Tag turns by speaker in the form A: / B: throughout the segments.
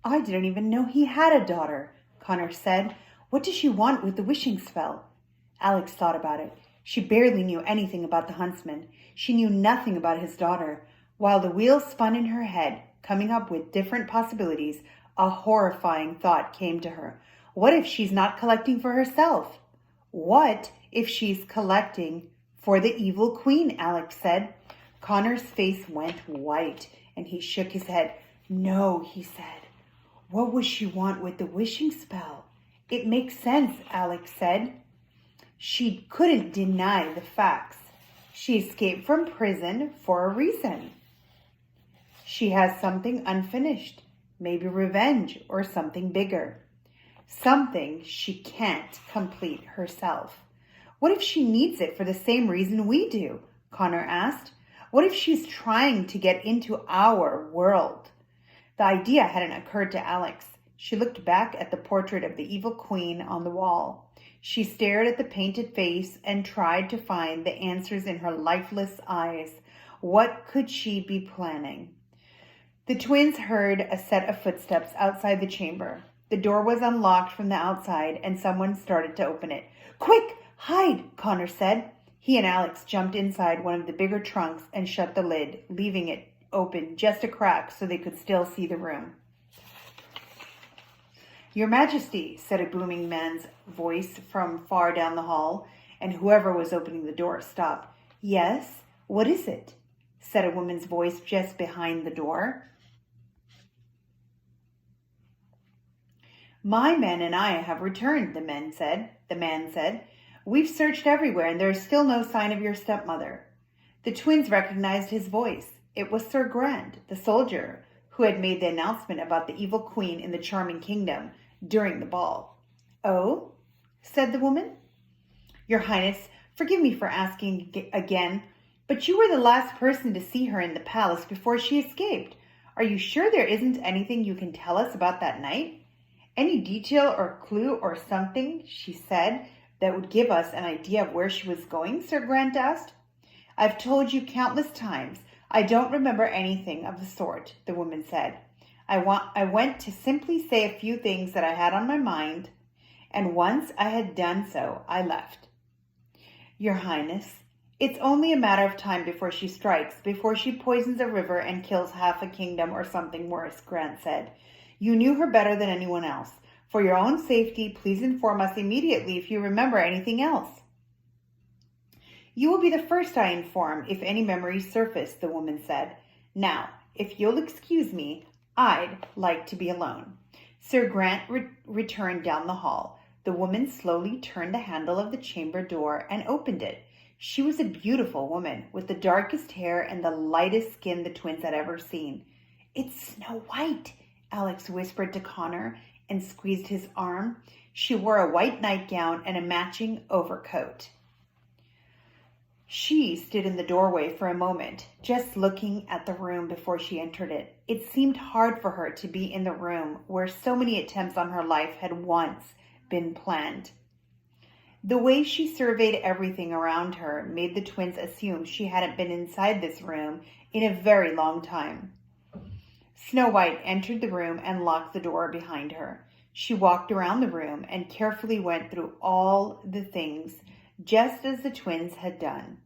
A: I didn't even know he had a daughter, Connor said. What does she want with the wishing spell? Alex thought about it. She barely knew anything about the huntsman. She knew nothing about his daughter. While the wheels spun in her head, coming up with different possibilities, a horrifying thought came to her. What if she's not collecting for herself? What if she's collecting for the evil queen? Alex said. Connor's face went white and he shook his head. No, he said. What would she want with the wishing spell? It makes sense, Alex said. She couldn't deny the facts. She escaped from prison for a reason. She has something unfinished, maybe revenge or something bigger. Something she can't complete herself. What if she needs it for the same reason we do? Connor asked. What if she's trying to get into our world? The idea hadn't occurred to Alex. She looked back at the portrait of the evil queen on the wall. She stared at the painted face and tried to find the answers in her lifeless eyes. What could she be planning? The twins heard a set of footsteps outside the chamber. The door was unlocked from the outside and someone started to open it. Quick, hide, Connor said. He and Alex jumped inside one of the bigger trunks and shut the lid, leaving it open just a crack so they could still see the room. Your Majesty, said a booming man's voice from far down the hall, and whoever was opening the door stopped. Yes, what is it? Said a woman's voice just behind the door. My men and I have returned, the man said. We've searched everywhere and there is still no sign of your stepmother. The twins recognized his voice. It was Sir Grant, the soldier, who had made the announcement about the evil queen in the charming kingdom during the ball. Oh, said the woman. Your Highness, forgive me for asking again, but you were the last person to see her in the palace before she escaped. Are you sure there isn't anything you can tell us about that night? Any detail or clue or something, she said, that would give us an idea of where she was going, Sir Grant asked. I've told you countless times. I don't remember anything of the sort, the woman said. I went to simply say a few things that I had on my mind, and once I had done so, I left. Your Highness, it's only a matter of time before she strikes, before she poisons a river and kills half a kingdom or something worse, Grant said. You knew her better than anyone else. For your own safety, please inform us immediately if you remember anything else. You will be the first I inform if any memories surface, the woman said. Now, if you'll excuse me, I'd like to be alone. Sir Grant returned down the hall. The woman slowly turned the handle of the chamber door and opened it. She was a beautiful woman with the darkest hair and the lightest skin the twins had ever seen. It's Snow White, Alex whispered to Connor and squeezed his arm. She wore a white nightgown and a matching overcoat. She stood in the doorway for a moment, just looking at the room before she entered it. It seemed hard for her to be in the room where so many attempts on her life had once been planned. The way she surveyed everything around her made the twins assume she hadn't been inside this room in a very long time. Snow White entered the room and locked the door behind her. She walked around the room and carefully went through all the things, just as the twins had done.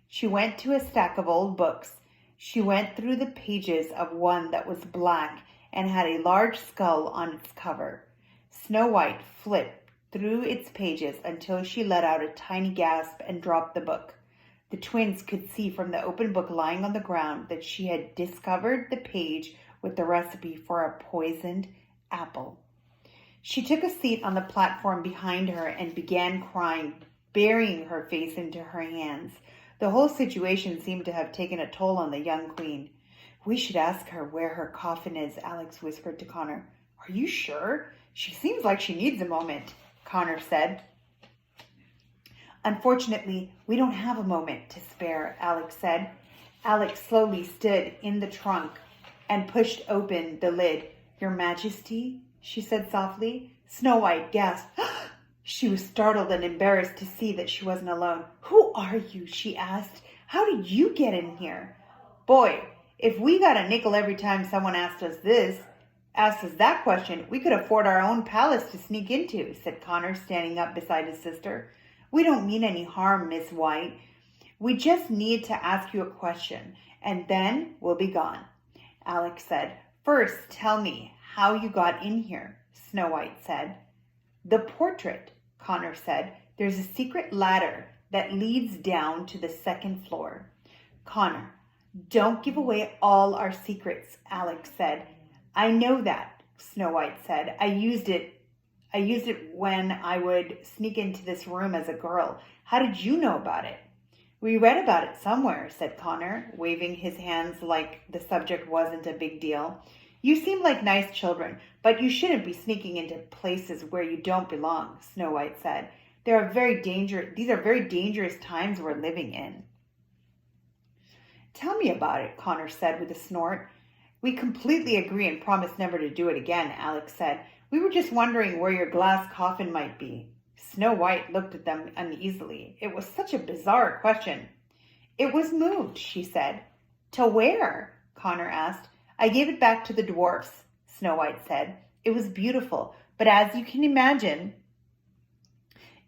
A: She went to a stack of old books. She went through the pages of one that was black and had a large skull on its cover. Snow White flipped through its pages until she let out a tiny gasp and dropped the book. The twins could see from the open book lying on the ground that she had discovered the page with the recipe for a poisoned apple. She took a seat on the platform behind her and began crying, burying her face into her hands. The whole situation seemed to have taken a toll on the young queen. We should ask her where her coffin is, Alex whispered to Connor. Are you sure? She seems like she needs a moment, Connor said. Unfortunately, we don't have a moment to spare, Alex said. Alex slowly stood in the trunk and pushed open the lid. Your Majesty, she said softly. Snow White gasped. She was startled and embarrassed to see that she wasn't alone. Who are you? She asked. How did you get in here? Boy, if we got a nickel every time someone asked us this, As to that question, we could afford our own palace to sneak into, said Connor, standing up beside his sister. We don't mean any harm, Miss White. We just need to ask you a question, and then we'll be gone. Alex said. First, tell me how you got in here, Snow White said. The portrait, Connor said. There's a secret ladder that leads down to the second floor. Connor, don't give away all our secrets, Alex said. I know that, Snow White said. I used it when I would sneak into this room as a girl. How did you know about it? We read about it somewhere, said Connor, waving his hands like the subject wasn't a big deal. You seem like nice children, but you shouldn't be sneaking into places where you don't belong, Snow White said. These are very dangerous times we're living in. Tell me about it, Connor said with a snort. We completely agree and promise never to do it again, Alex said. We were just wondering where your glass coffin might be. Snow White looked at them uneasily. It was such a bizarre question. It was moved, she said. To where? Connor asked. I gave it back to the dwarfs, Snow White said. It was beautiful, but as you can imagine,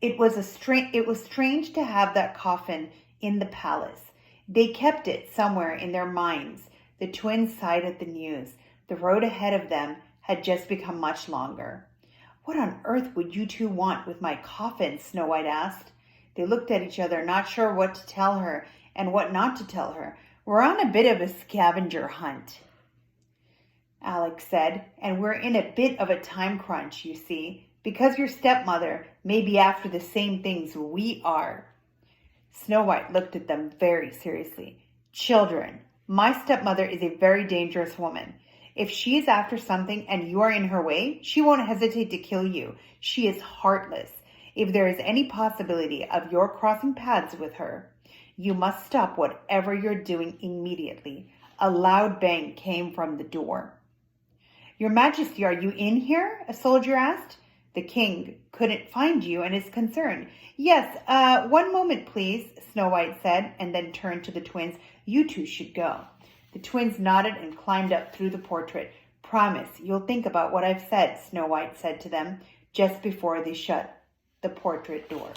A: it was strange to have that coffin in the palace. They kept it somewhere in their minds. The twins sighed at the news. The road ahead of them had just become much longer. What on earth would you two want with my coffin? Snow White asked. They looked at each other, not sure what to tell her and what not to tell her. We're on a bit of a scavenger hunt, Alex said, and we're in a bit of a time crunch, you see, because your stepmother may be after the same things we are. Snow White looked at them very seriously. Children, my stepmother is a very dangerous woman. If she is after something and you are in her way, she won't hesitate to kill you. She is heartless. If there is any possibility of your crossing paths with her, you must stop whatever you're doing immediately. A loud bang came from the door. Your Majesty, are you in here? A soldier asked. The king couldn't find you and is concerned. Yes, 1 moment, please, Snow White said, and then turned to the twins. You two should go. The twins nodded and climbed up through the portrait. Promise, you'll think about what I've said, Snow White said to them just before they shut the portrait door.